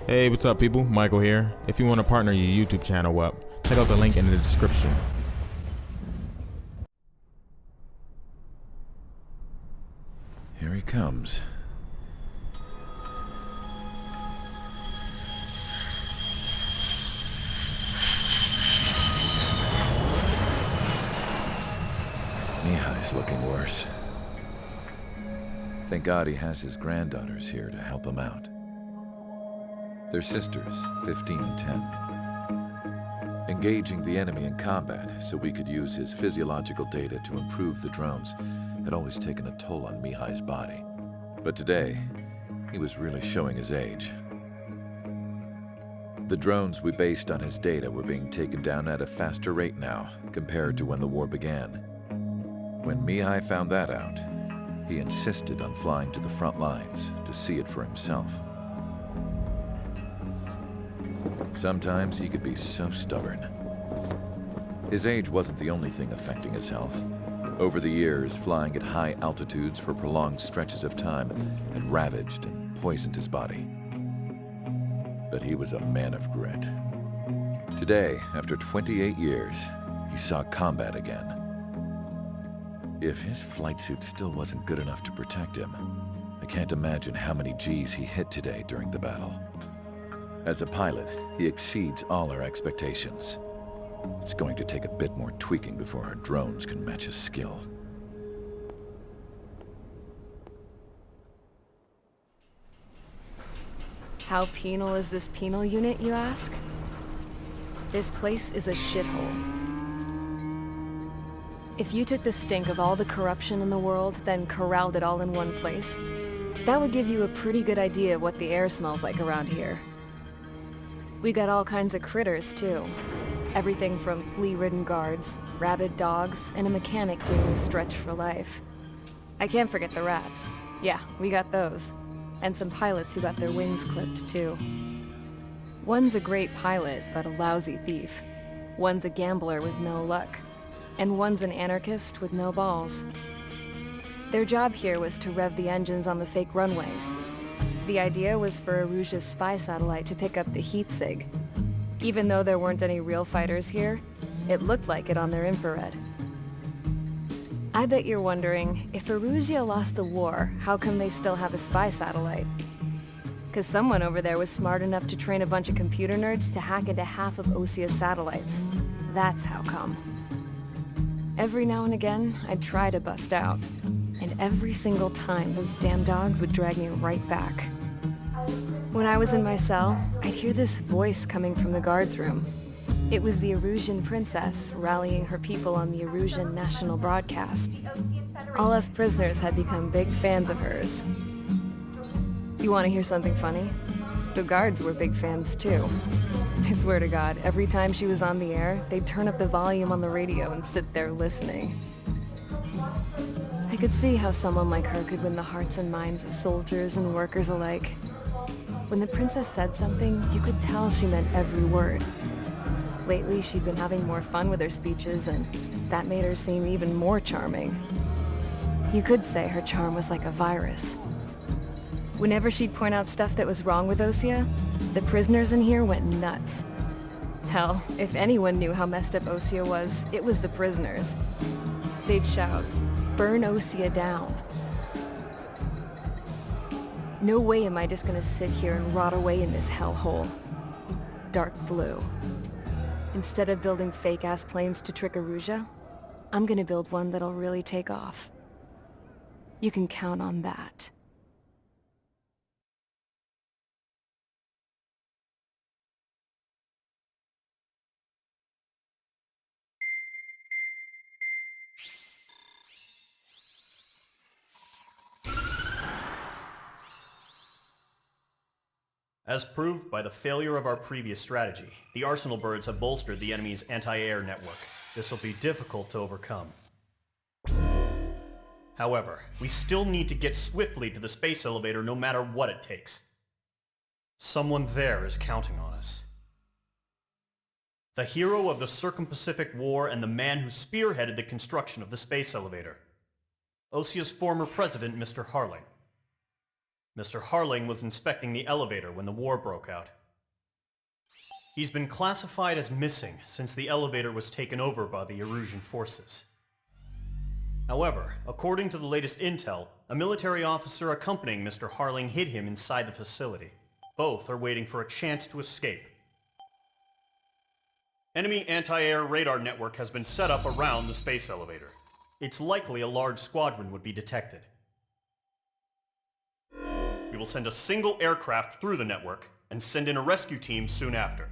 Hey, what's up, people? Michael here. If you want to partner your YouTube channel up, check out the link in the description. Here he comes. Mihai's looking worse. Thank God he has his granddaughters here to help him out. They're sisters, 15 and 10. Engaging the enemy in combat so we could use his physiological data to improve the drones had always taken a toll on Mihai's body. But today, he was really showing his age. The drones we based on his data were being taken down at a faster rate now compared to when the war began. When Mihai found that out, he insisted on flying to the front lines to see it for himself. Sometimes he could be so stubborn. His age wasn't the only thing affecting his health. Over the years, flying at high altitudes for prolonged stretches of time had ravaged and poisoned his body. But he was a man of grit. Today, after 28 years, he saw combat again. If his flight suit still wasn't good enough to protect him, I can't imagine how many Gs he hit today during the battle. As a pilot, he exceeds all our expectations. It's going to take a bit more tweaking before our drones can match his skill. How penal is this penal unit, you ask? This place is a shithole. If you took the stink of all the corruption in the world, then corralled it all in one place, that would give you a pretty good idea of what the air smells like around here. We got all kinds of critters, too. Everything from flea-ridden guards, rabid dogs, and a mechanic doing a stretch for life. I can't forget the rats. Yeah, we got those. And some pilots who got their wings clipped, too. One's a great pilot, but a lousy thief. One's a gambler with no luck. And one's an anarchist with no balls. Their job here was to rev the engines on the fake runways. The idea was for Aruja's spy satellite to pick up the heat sig. Even though there weren't any real fighters here, it looked like it on their infrared. I bet you're wondering, if Aruja lost the war, how come they still have a spy satellite? 'Cause someone over there was smart enough to train a bunch of computer nerds to hack into half of Osia's satellites. That's how come. Every now and again, I'd try to bust out. And every single time, those damn dogs would drag me right back. When I was in my cell, I'd hear this voice coming from the guards room. It was the Erusian princess rallying her people on the Erusian national broadcast. All us prisoners had become big fans of hers. You want to hear something funny? The guards were big fans too. I swear to God, every time she was on the air, they'd turn up the volume on the radio and sit there listening. I could see how someone like her could win the hearts and minds of soldiers and workers alike. When the princess said something, you could tell she meant every word. Lately, she'd been having more fun with her speeches, and that made her seem even more charming. You could say her charm was like a virus. Whenever she'd point out stuff that was wrong with Osia, the prisoners in here went nuts. Hell, if anyone knew how messed up Osia was, it was the prisoners. They'd shout, "Burn Osia down." No way am I just gonna sit here and rot away in this hellhole. Dark blue. Instead of building fake-ass planes to trick Aruja, I'm gonna build one that'll really take off. You can count on that. As proved by the failure of our previous strategy, the Arsenal birds have bolstered the enemy's anti-air network. This will be difficult to overcome. However, we still need to get swiftly to the space elevator no matter what it takes. Someone there is counting on us. The hero of the Circum-Pacific War and the man who spearheaded the construction of the space elevator. Osia's former president, Mr. Harling. Mr. Harling was inspecting the elevator when the war broke out. He's been classified as missing since the elevator was taken over by the Erusian forces. However, according to the latest intel, a military officer accompanying Mr. Harling hid him inside the facility. Both are waiting for a chance to escape. Enemy anti-air radar network has been set up around the space elevator. It's likely a large squadron would be detected. We will send a single aircraft through the network and send in a rescue team soon after.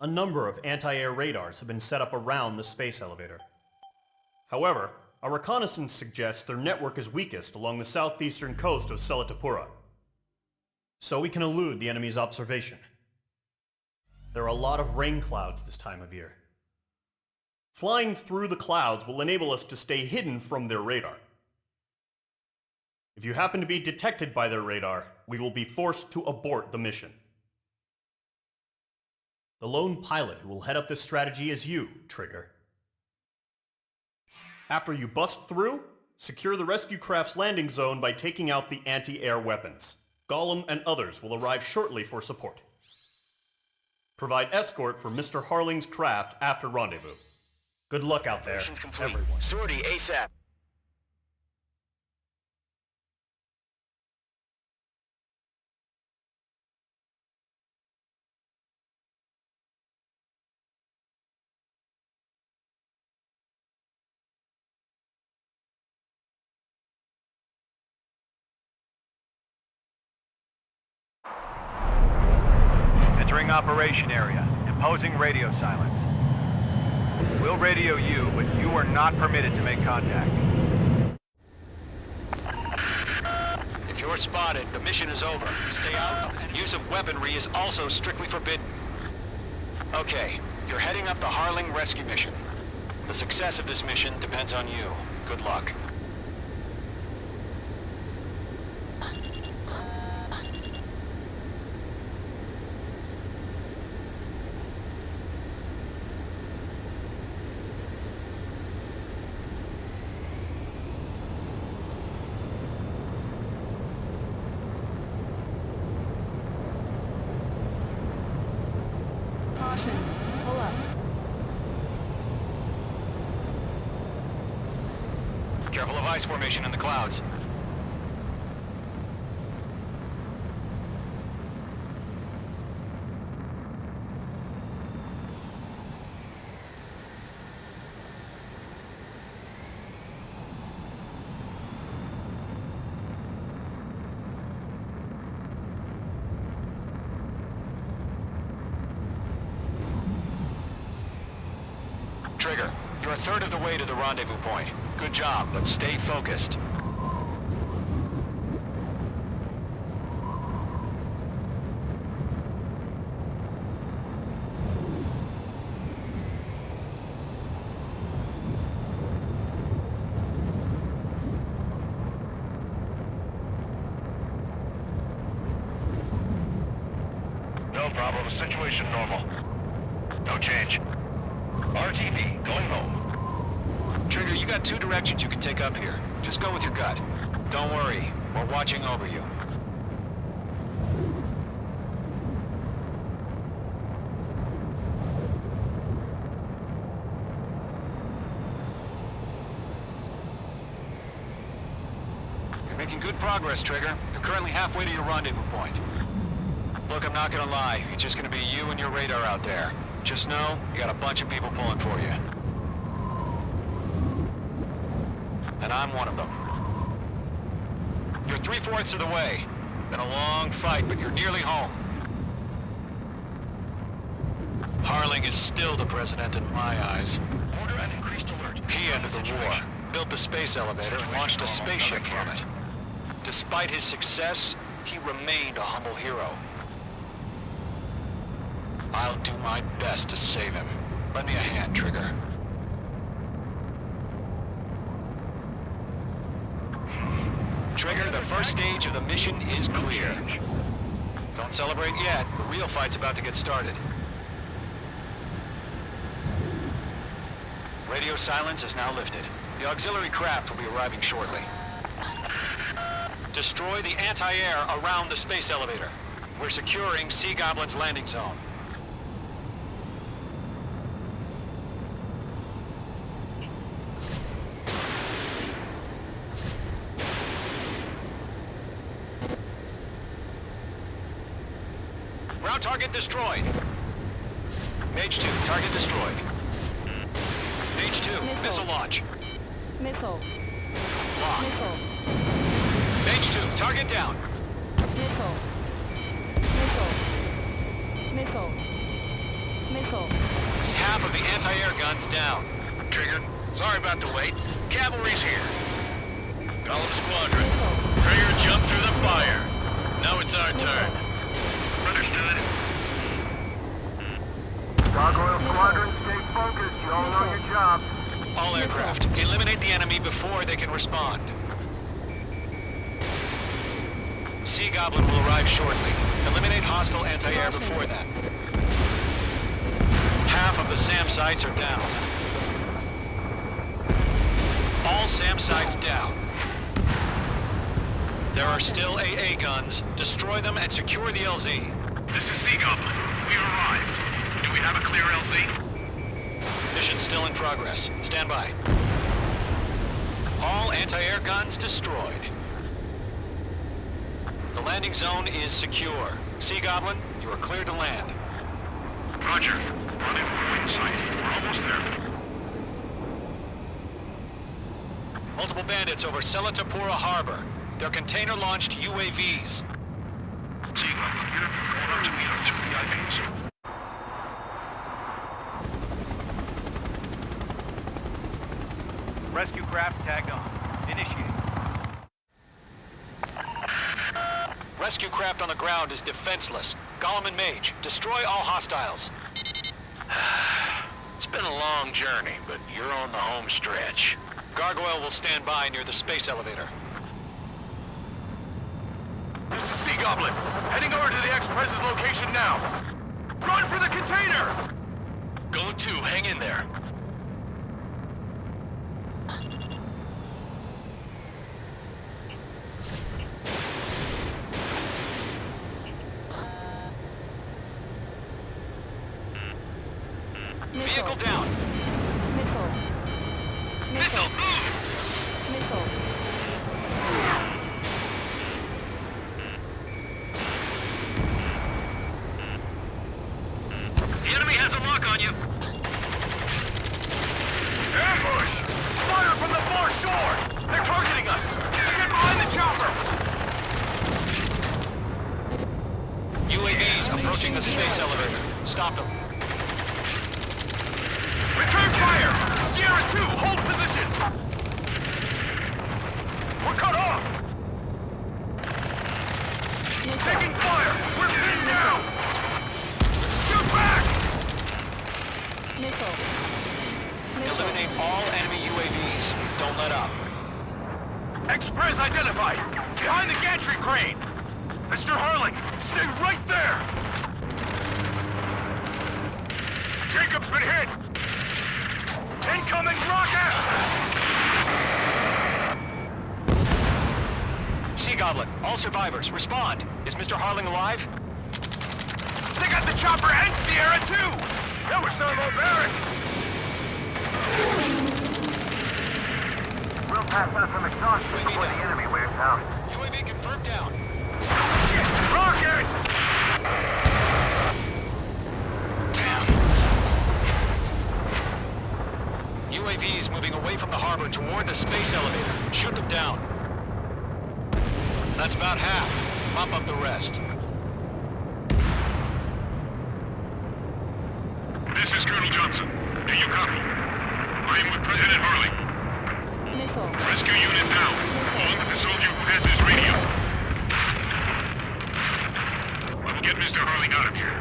A number of anti-air radars have been set up around the space elevator. However, our reconnaissance suggests their network is weakest along the southeastern coast of Selatapura, so we can elude the enemy's observation. There are a lot of rain clouds this time of year. Flying through the clouds will enable us to stay hidden from their radar. If you happen to be detected by their radar, we will be forced to abort the mission. The lone pilot who will head up this strategy is you, Trigger. After you bust through, secure the rescue craft's landing zone by taking out the anti-air weapons. Gollum and others will arrive shortly for support. Provide escort for Mr. Harling's craft after rendezvous. Good luck out there, Mission's complete. everyone. Sortie ASAP. Entering operation area. Imposing radio silence. We'll radio you, but you are not permitted to make contact. If you're spotted, the mission is over. Stay out, and use of weaponry is also strictly forbidden. Okay, you're heading up the Harling rescue mission. The success of this mission depends on you. Good luck. Pull up. Careful of ice formation in the clouds. Trigger, you're a third of the way to the rendezvous point. Good job, but stay focused. No problem. Situation normal. No change. RTV, going home. Trigger, you got two directions you can take up here. Just go with your gut. Don't worry, we're watching over you. You're making good progress, Trigger. You're currently halfway to your rendezvous point. Look, I'm not gonna lie. It's just gonna be you and your radar out there. Just know, you got a bunch of people pulling for you. And I'm one of them. You're 3/4 of the way. Been a long fight, but you're nearly home. Harling is still the president in my eyes. Order an increased alert. He ended the war, built the space elevator, and launched a spaceship from it. Despite his success, he remained a humble hero. I'll do my best to save him. Lend me a hand, Trigger. Trigger, the first stage of the mission is clear. Don't celebrate yet. The real fight's about to get started. Radio silence is now lifted. The auxiliary craft will be arriving shortly. Destroy the anti-air around the space elevator. We're securing Sea Goblin's landing zone. Ground target destroyed. Mage 2, target destroyed. Mage 2, missile launch. Missile. Locked. Missile. Mage 2, target down. Missile. Missile. Missile. Missile. Half of the anti-air guns down. Trigger, sorry about the wait. Cavalry's here. Golem Squadron. Missile. Trigger jumped through the fire. Now it's our turn. Understood. Gargoyle Squadron, stay focused. You all know your job. All aircraft, eliminate the enemy before they can respond. Sea Goblin will arrive shortly. Eliminate hostile anti-air before that. Half of the SAM sites are down. All SAM sites down. There are still AA guns. Destroy them and secure the LZ. This is Sea Goblin. We arrived. Do we have a clear LZ? Mission still in progress. Stand by. All anti-air guns destroyed. The landing zone is secure. Sea Goblin, you are cleared to land. Roger. Running point sight. We're almost there. Multiple bandits over Selatapura Harbor. They're container-launched UAVs. Sea Goblin, get up. Going up to meet our two VIPs. Rescue craft tagged on. Initiate. Rescue craft on the ground is defenseless. Golem and Mage, destroy all hostiles. It's been a long journey, but you're on the home stretch. Gargoyle will stand by near the space elevator. This is Sea Goblin. Heading over to the Express's location now. Run for the container! Go to, hang in there. Vehicle down. Missile. Missile, move! Missile. The enemy has a lock on you. Ambush! Fire from the far shore! They're targeting us! Get behind the chopper! UAVs approaching the space elevator. Stop them. Return fire! Sierra 2, hold position! We're cut off! Taking fire! We're pinned down! Shoot back! Missile. Eliminate all enemy UAVs. Don't let up. Express identified! Behind the gantry crane! Mr. Harling, stay right there! Jacob's been hit! Incoming rocket! Sea Goblin, all survivors, respond. Is Mr. Harling alive? They got the chopper and Sierra too! That was thermobaric! We'll pass out some exhaust before the enemy wears out. UAV confirmed down. Rocket! Damn. UAVs moving away from the harbor toward the space elevator. Shoot them down. That's about half. Mop up the rest. This is Colonel Johnson. Do you copy? I am with President Harley. Missile. Rescue unit down. On with the soldier who has his radio. I will get Mr. Harley out of here.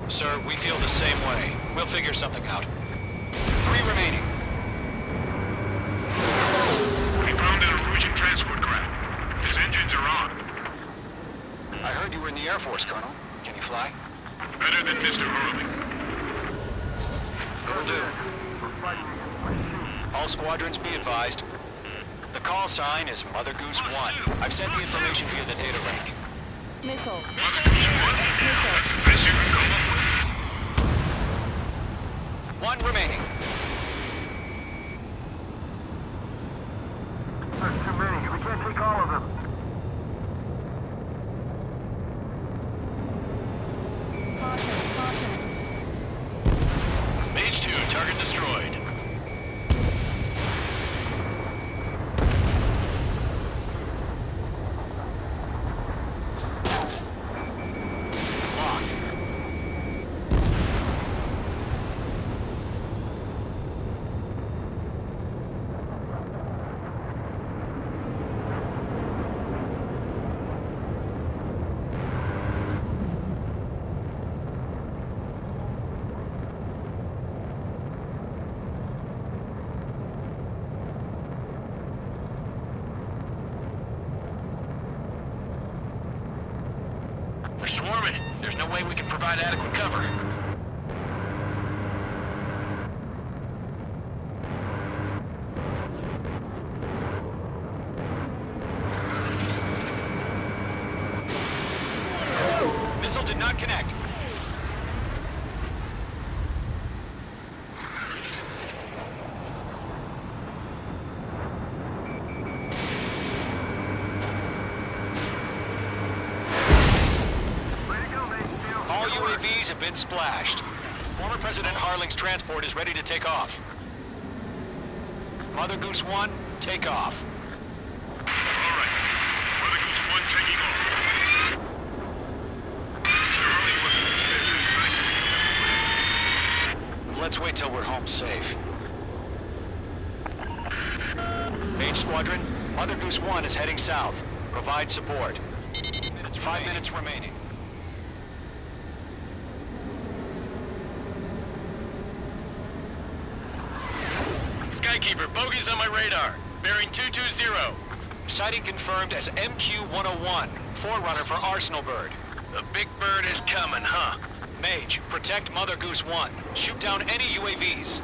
Sir, we feel the same way. We'll figure something out. 3 remaining. We found an Erusian transport craft. His engines are on. I heard you were in the Air Force, Colonel. Can you fly? Better than Mr. Harley. Will do. All squadrons be advised. The call sign is Mother Goose 1. I've sent the information via the data link. Missile. One remaining. There's too many. We can't take all of them. Caution. Mage 2, target destroyed. Locked. They're swarming. There's no way we can provide adequate cover. Missile did not connect. All UAVs have been splashed. Former President Harling's transport is ready to take off. Mother Goose 1, take off. Alright. Mother Goose 1 taking off. Mr. Harling wasn't Let's wait till we're home safe. Mage Squadron, Mother Goose 1 is heading south. Provide support. 5 minutes remaining. Skykeeper, bogeys on my radar. Bearing 220. Sighting confirmed as MQ-101, forerunner for Arsenal Bird. The big bird is coming, huh? Mage, protect Mother Goose 1. Shoot down any UAVs.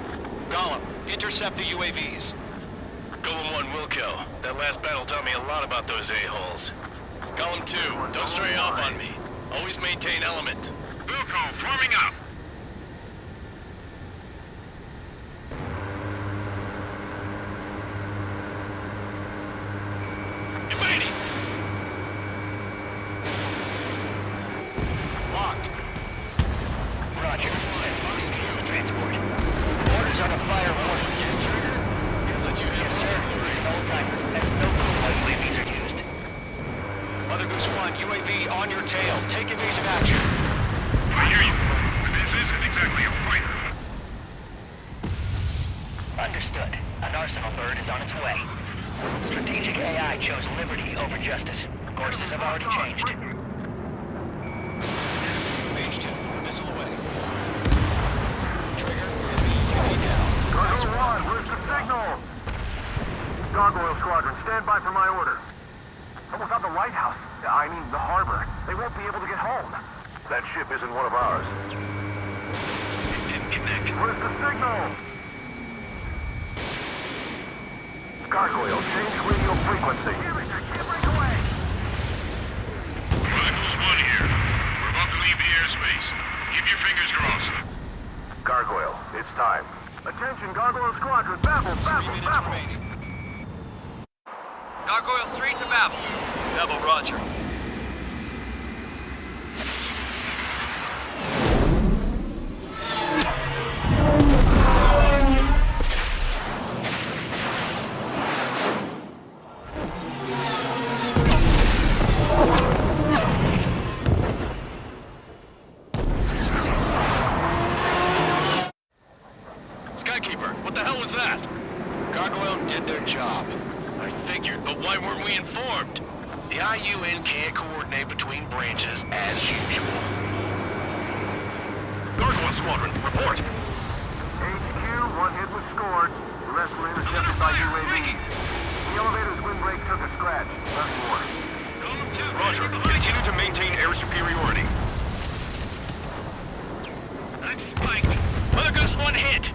Gollum, intercept the UAVs. Golem 1 will kill. That last battle taught me a lot about those a-holes. Golem 2, don't stray off on me. Always maintain element. Wilco, forming up. Invading! Locked. Roger. Fox 2 transport. Orders on a fire warning. Let you Yes, sir. No timer. That's no clue how UAVs are used. Mother Goose 1, UAV on your tail. Take evasive action. I hear you. But this isn't exactly a fighter. Understood. An Arsenal Bird is on its way. Strategic AI chose liberty over justice. Courses have already changed. Mage 2, missile away. Trigger, UAV down. Gargoyle 1, where's the signal? Gargoyle Squadron, stand by for my order. Someone's on the lighthouse. I mean, the harbor. They won't be able to get home. That ship isn't one of ours. It didn't connect. Where's the signal? Gargoyle, change radio frequency. I can't break away. Mother Goose 1 here. We're about to leave the airspace. Keep your fingers crossed. Gargoyle, it's time. Attention, Gargoyle Squadron, Babel, 3 minutes remaining. Gargoyle 3 to Babel. Babel, roger. Skykeeper, what the hell was that? Gargoyle did their job. I figured, but why weren't we informed? The IUN can't coordinate between branches as usual. Gargoyle Squadron, report. HQ, one hit was scored. The rest were intercepted by UAV. The elevator's windbreak took a scratch. Nothing more. Roger, continue to maintain air superiority. I'm spiked. Mother Goose 1 hit.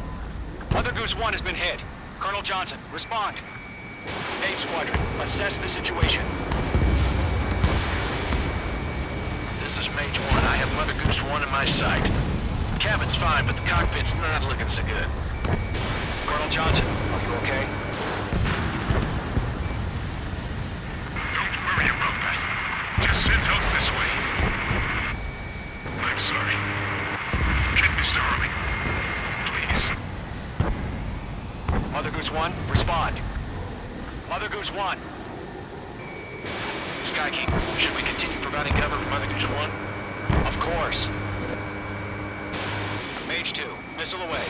Mother Goose 1 has been hit. Colonel Johnson, respond. Mage Squadron, assess the situation. This is Mage 1. I have Mother Goose 1 in my sight. The cabin's fine, but the cockpit's not looking so good. Colonel Johnson, are you okay? Don't worry about that. Just send out this way. I'm sorry. Get Mr. Harling. Please. Mother Goose 1, respond. Mother Goose 1. Skykeep, should we continue providing cover for Mother Goose 1? Of course. Mage 2, missile away.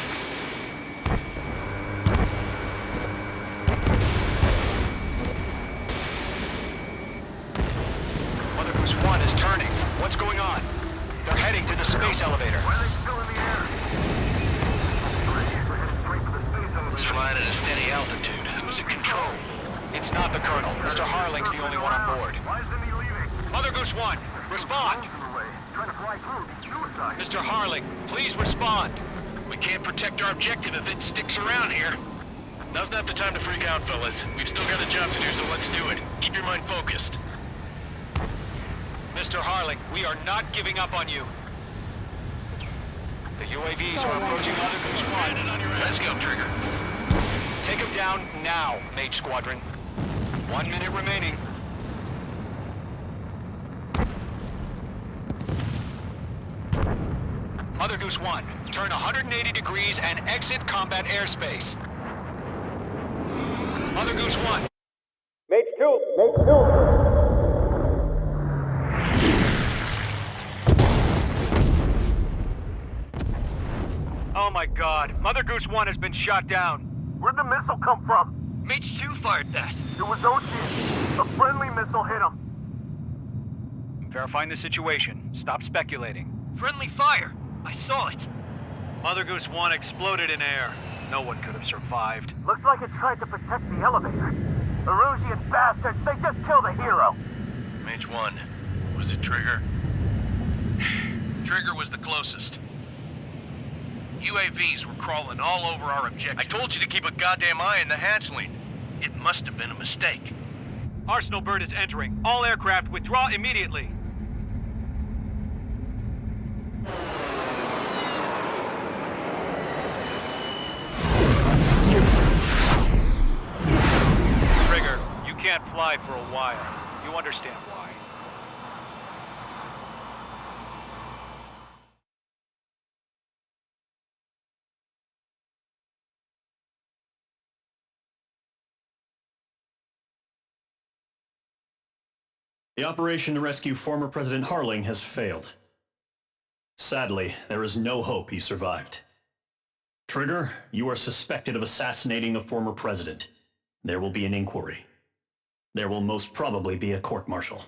Mother Goose 1 is turning. What's going on? They're heading to the space elevator. Why are they still in the air? We're headed straight for the space elevator. It's flying at a steady altitude. Who's in control? It's not the Colonel. Mr. Harling's the only one on board. Why isn't he leaving? Mother Goose 1, respond! Drones in the way. Trying to fly through. Be suicide. Mr. Harling, please respond. We can't protect our objective if it sticks around here. Now's not the time to freak out, fellas. We've still got a job to do, so let's do it. Keep your mind focused. Mr. Harling, we are not giving up on you. The UAVs are approaching Mother Goose 1. Let's go, Trigger. Take him down now, Mage Squadron. 1 minute remaining. Mother Goose 1, turn 180 degrees and exit combat airspace. Mother Goose 1. Mage 2! Mage 2! Oh my God, Mother Goose 1 has been shot down. Where'd the missile come from? Mage 2 fired that. It was Ocean. A friendly missile hit him. Verifying the situation. Stop speculating. Friendly fire. I saw it. Mother Goose 1 exploded in air. No one could have survived. Looks like it tried to protect the elevator. Erusian bastards, they just killed a hero. Mage 1. Was it Trigger? Trigger was the closest. UAVs were crawling all over our objective. I told you to keep a goddamn eye on the hatchling. It must have been a mistake. Arsenal bird is entering. All aircraft withdraw immediately. Trigger, you can't fly for a while. You understand why. The operation to rescue former President Harling has failed. Sadly, there is no hope he survived. Trigger, you are suspected of assassinating a former president. There will be an inquiry. There will most probably be a court-martial.